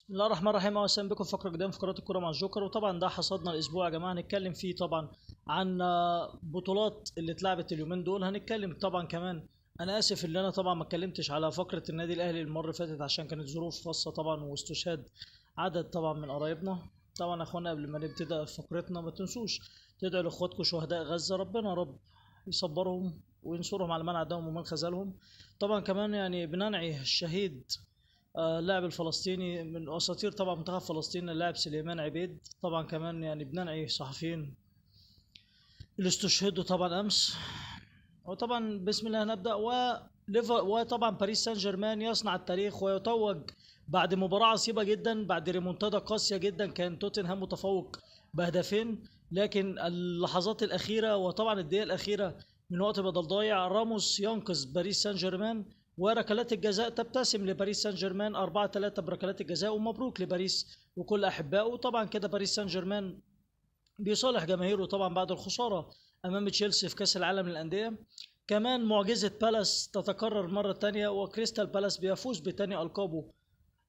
بسم الله الرحمن الرحيم، وسهلا بكم في فقره جديده من فقرات الكوره مع الجوكر. وطبعا ده حصادنا الاسبوع يا جماعه، هنتكلم فيه طبعا عن بطولات اللي اتلعبت اليومين دول. هنتكلم طبعا كمان، انا اسف ان انا طبعا ما اتكلمتش على فقره النادي الاهلي المره اللي فاتت عشان كانت ظروف خاصه طبعا واستشهاد عدد طبعا من قرايبنا. طبعا يا اخوانا قبل ما نبتدي فقرتنا ما تنسوش تدعوا لاخواتكم شهداء غزه، ربنا يا رب يصبرهم وينصرهم على من عداهم ومن خذلهم. طبعا كمان يعني بننعي الشهيد اللاعب الفلسطيني من اساطير طبعا منتخب فلسطين، اللاعب سليمان عبيد. طبعا كمان يعني بننعي صحفيين اللي استشهدوا طبعا امس. وطبعا بسم الله نبدا. وطبعا باريس سان جيرمان يصنع التاريخ ويتوج بعد مباراه عصيبه جدا، بعد ريمونتادا قاسيه جدا. كان توتنهام متفوق بهدفين، لكن اللحظات الاخيره وطبعا الدقيقه الاخيره من وقت بدل ضايع راموس ينقذ باريس سان جيرمان، وركلات الجزاء تبتسم لباريس سان جيرمان 4-3 بركلات الجزاء. ومبروك لباريس وكل احبائه. طبعا كده باريس سان جيرمان بيصالح جماهيره طبعا بعد الخساره امام تشيلسي في كاس العالم للانديه. كمان معجزه بالاس تتكرر مره تانية، وكريستال بالاس بيفوز بتاني القابه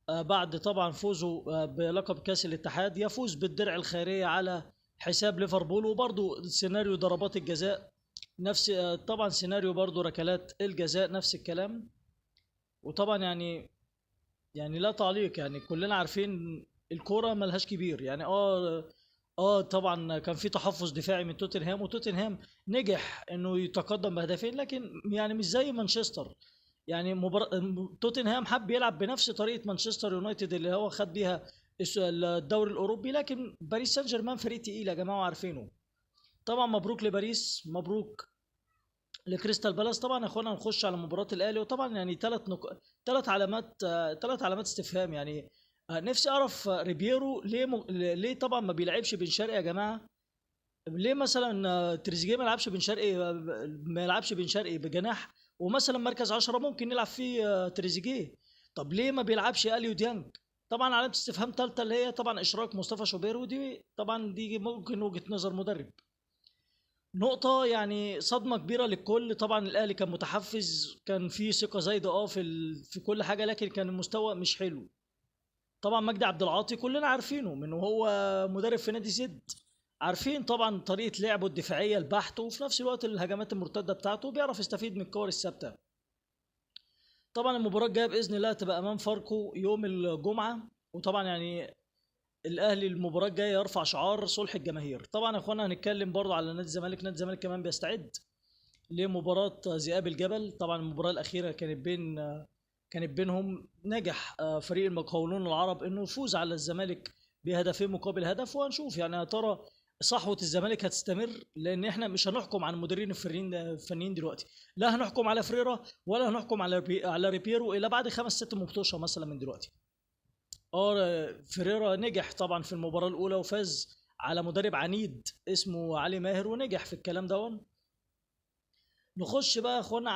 بعد طبعا فوزه بلقب كاس الاتحاد، يفوز بالدرع الخيريه على حساب ليفربول. وبرضه سيناريو ضربات الجزاء نفس طبعا سيناريو برضه ركلات الجزاء نفس الكلام. وطبعا يعني لا تعليق، يعني كلنا عارفين الكوره ملهاش كبير. يعني طبعا كان في تحفظ دفاعي من توتنهام، وتوتنهام نجح انه يتقدم بهدفين، لكن يعني مش زي مانشستر. يعني توتنهام حب يلعب بنفس طريقه مانشستر يونايتد اللي هو خد بيها الدوري الاوروبي، لكن باريس سان جيرمان فريق تقيل يا جماعه وعارفينه. طبعا مبروك لباريس، مبروك لكريستال بالاس. طبعا يا اخوانا هنخش على مباراه الاهلي، وطبعا يعني ثلاث علامات استفهام. يعني نفسي اعرف ريبيرو ليه طبعا ما بيلعبش بن شرقي يا جماعه؟ ليه مثلا تريزيجيه ما يلعبش بن شرقي بجناح، ومثلا مركز 10 ممكن يلعب فيه تريزيجيه؟ طب ليه ما بيلعبش اليو ديانج؟ طبعا علامه استفهام ثالثه اللي هي طبعا اشراك مصطفى شوبير، ودي طبعا دي ممكن وجهه نظر مدرب. نقطة يعني صدمة كبيرة للكل. طبعا الأهلي كان متحفز، كان في ثقة زايدة في كل حاجة، لكن كان المستوى مش حلو. طبعا مجدي عبد العاطي كلنا عارفينه من وهو مدرب في نادي زد، عارفين طبعا طريقة لعبه الدفاعية البحت، وفي نفس الوقت الهجمات المرتدة بتاعته بيعرف يستفيد من الكور الثابتة. طبعا المباراة الجاية بإذن الله تبقى أمام فاركو يوم الجمعة. وطبعا يعني الاهلي المباراه الجايه يرفع شعار صلح الجماهير. طبعا يا اخوانا هنتكلم برضه على نادي الزمالك. نادي الزمالك كمان بيستعد لمباراة ذئاب الجبل. طبعا المباراة الأخيرة كانت بينهم. نجح فريق المقاولون العرب إنه يفوز على الزمالك بهدفين مقابل هدف. وهنشوف يعني يا ترى صحوة الزمالك هتستمر، لأن إحنا مش هنحكم على المديرين الفنيين دلوقتي. لا هنحكم على فريرا ولا هنحكم على ريبيرو إلا بعد 5 6 مبطوشة مثلا من دلوقتي. فريرا نجح طبعا في المباراة الأولى وفاز على مدرب عنيد اسمه علي ماهر، ونجح في الكلام ده. نخش بقى يا اخوانا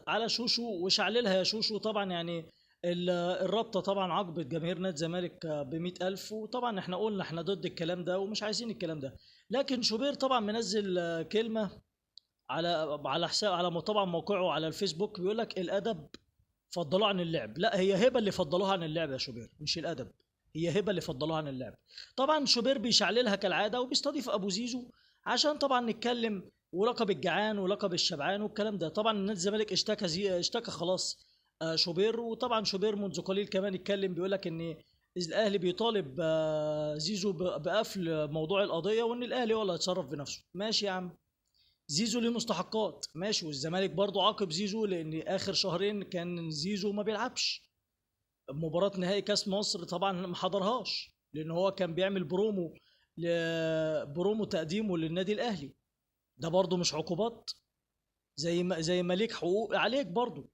على شوشو وشعللها يا شوشو. طبعا يعني الرابطه طبعا عاقبت جماهير نادي الزمالك ب100,000. وطبعا احنا قلنا احنا ضد الكلام ده ومش عايزين الكلام ده، لكن شوبير طبعا منزل كلمه على حساب طبعا موقعه على الفيسبوك، بيقول لك الادب فضلوه عن اللعب. لا، هي هبه اللي فضلوها عن اللعب يا شوبير، مش الادب. هي هبه اللي فضلوها عن اللعب. طبعا شوبير بيشعللها كالعاده وبيستضيف ابو زيزو عشان طبعا نتكلم، ولقب الجعان ولقب الشبعان والكلام ده. طبعا نادي الزمالك اشتكى خلاص شوبير. وطبعا شوبير منذ قليل كمان اتكلم بيقول لك ان الاهلي بيطالب زيزو بقفل موضوع القضيه، وان الاهلي هو اللي هيتصرف بنفسه. ماشي يا عم، زيزو ليه مستحقات ماشي. والزمالك برضو عاقب زيزو لان اخر شهرين كان زيزو ما بيلعبش. مباراة نهائي كاس مصر طبعا ما حضرهاش لان هو كان بيعمل برومو تقديمه للنادي الاهلي. ده برضو مش عقوبات؟ زي ما ليك حقوق عليك برضو.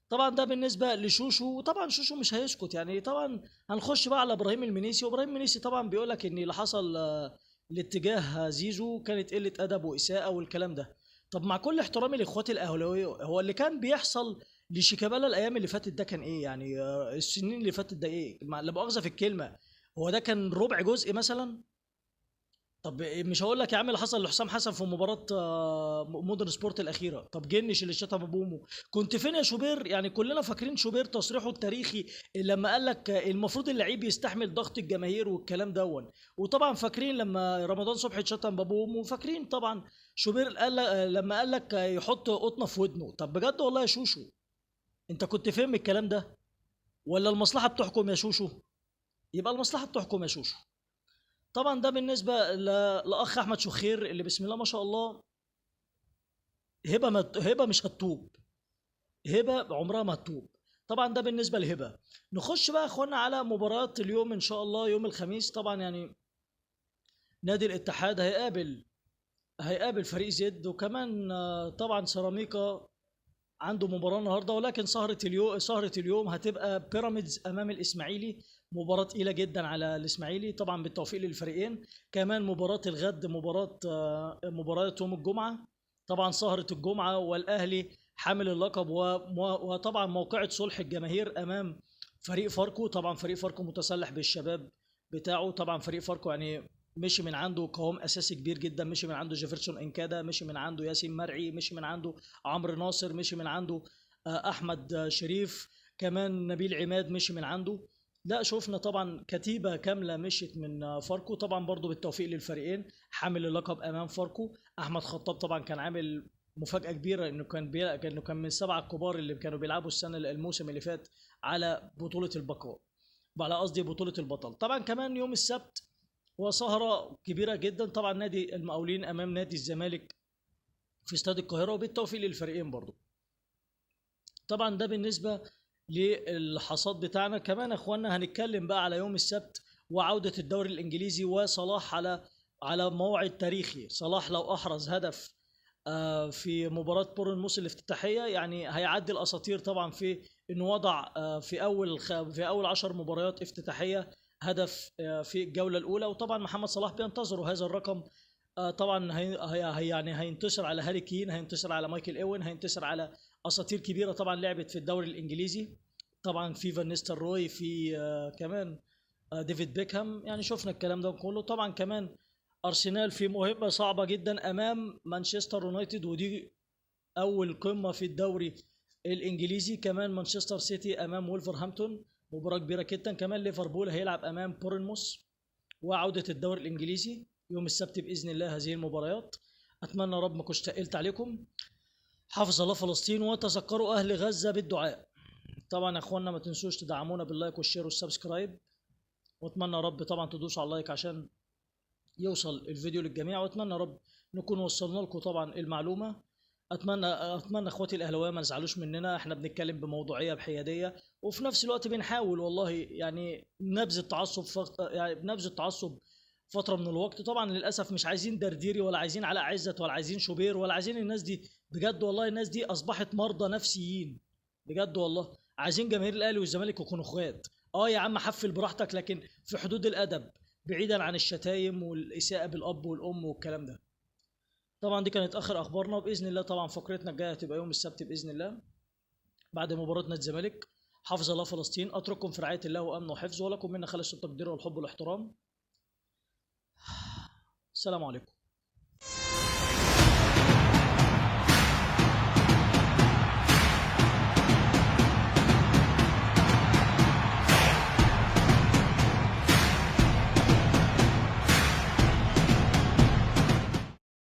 طبعا ده بالنسبه لشوشو. طبعا شوشو مش هيسكت يعني. طبعا هنخش بقى على ابراهيم المنيسي. وابراهيم المنيسي طبعا بيقول لك ان اللي حصل لاتجاه زيزو كانت قله ادب واساءه والكلام ده. طب مع كل احترامي لاخواتي الاهلاويه، هو اللي كان بيحصل لشيكابالا الايام اللي فاتت ده كان ايه يعني؟ السنين اللي فاتت ده ايه؟ لا مؤاخذه في الكلمه، هو ده كان ربع جزء مثلا؟ طب مش هقول لك يا عم اللي حصل لحسام حسن في مباراة مودرن سبورت الأخيرة. طب جنش اللي شتم أبوه وأمه، كنت فين يا شوبير؟ يعني كلنا فاكرين شوبير تصريحه التاريخي لما قال لك المفروض اللعيب يستحمل ضغط الجماهير والكلام دون. وطبعا فاكرين لما رمضان صبحي شتم بابوه وأمه، فاكرين طبعا شوبير قال لما قال لك يحط قطنة في ودنه. طب بجد والله يا شوشو، أنت كنت فين من الكلام ده؟ ولا المصلحة بتحكم يا شوشو؟ يبقى المصلحة بتحكم يا شوشو. طبعا ده بالنسبه لاخ احمد شخير اللي بسم الله ما شاء الله، هبه مش هتوب، هبه عمرها ما هتوب. طبعا ده بالنسبه لهبه. نخش بقى يا اخوانا على مباراه اليوم ان شاء الله يوم الخميس. طبعا يعني نادي الاتحاد هيقابل فريق زد، وكمان طبعا سيراميكا عنده مباراة النهارده. ولكن سهرة اليوم هتبقى بيراميدز امام الاسماعيلي، مباراة تقيلة جدا على الاسماعيلي طبعا، بالتوفيق للفريقين. كمان مباراة الغد مباراة يوم الجمعة، طبعا سهرة الجمعة، والاهلي حامل اللقب وطبعا موقعة صلح الجماهير امام فريق فاركو. طبعا فريق فاركو متسلح بالشباب بتاعه. طبعا فريق فاركو يعني مشي من عنده قوام اساسي كبير جدا، مشي من عنده جيفرسون انكادا، مشي من عنده ياسين مرعي، مشي من عنده عمرو ناصر، مشي من عنده احمد شريف، كمان نبيل عماد مشي من عنده. لا شفنا طبعا كتيبه كامله مشيت من فاركو. طبعا برضو بالتوفيق للفريقين، حامل اللقب امام فاركو احمد خطاب طبعا كان عامل مفاجاه كبيره، انه كان من السبعه الكبار اللي كانوا بيلعبوا الموسم اللي فات على بطوله البقاء، على قصدي بطوله البطل. طبعا كمان يوم السبت وسهرة كبيرة جدا، طبعا نادي المقاولين أمام نادي الزمالك في استاد القاهرة، وبالتوفيق للفريقين برضو. طبعا ده بالنسبة للحصاد بتاعنا. كمان يا اخوانا هنتكلم بقى على يوم السبت وعودة الدوري الإنجليزي، وصلاح على موعد تاريخي. صلاح لو أحرز هدف في مباراة بورنموث الافتتاحية، يعني هيعدي الأساطير طبعا في إنه وضع في أول 10 مباريات افتتاحية هدف في الجولة الأولى. وطبعا محمد صلاح بينتظروا هذا الرقم. طبعا يعني هينتصر على هاري كين، هينتصر على مايكل اوين، هينتصر على اساطير كبيره طبعا لعبت في الدوري الانجليزي. طبعا في فان روي، في كمان ديفيد بيكهام. يعني شفنا الكلام ده كله. طبعا كمان ارسنال في مهمه صعبه جدا امام مانشستر يونايتد، ودي اول قمه في الدوري الانجليزي. كمان مانشستر سيتي امام وولفرهامبتون، مباراه كبيره جدا. كمان ليفربول هيلعب امام بورنموث، وعوده الدوري الانجليزي يوم السبت باذن الله هذه المباريات. اتمنى رب ما كنتش تقلت عليكم. حافظ الله فلسطين، وتذكروا اهل غزه بالدعاء. طبعا يا اخوانا ما تنسوش تدعمونا باللايك والشير والسبسكرايب، واتمنى رب طبعا تدوسوا على اللايك عشان يوصل الفيديو للجميع. واتمنى رب نكون وصلنا لكم طبعا المعلومه. اتمنى اخواتي الاهلاويه ما يزعلوش مننا، احنا بنتكلم بموضوعيه بحياديه، وفي نفس الوقت بنحاول والله يعني نبذ التعصب فتره من الوقت. طبعا للاسف مش عايزين درديري، ولا عايزين علاء عزت، ولا عايزين شوبير، ولا عايزين الناس دي. بجد والله الناس دي اصبحت مرضى نفسيين بجد والله. عايزين جماهير الاهلي والزمالك يكونوا اخوات. يا عم حفل براحتك، لكن في حدود الادب، بعيدا عن الشتايم والاساءه بالاب والام والكلام ده. طبعا دي كانت اخر اخبارنا، وباذن الله طبعا فقرتنا الجايه هتبقى يوم السبت باذن الله بعد مباراه نادي الزمالك. حافظ الله فلسطين. اترككم في رعايه الله وامنه وحفظه، ولكم منا خالص التقدير والحب والاحترام. السلام عليكم.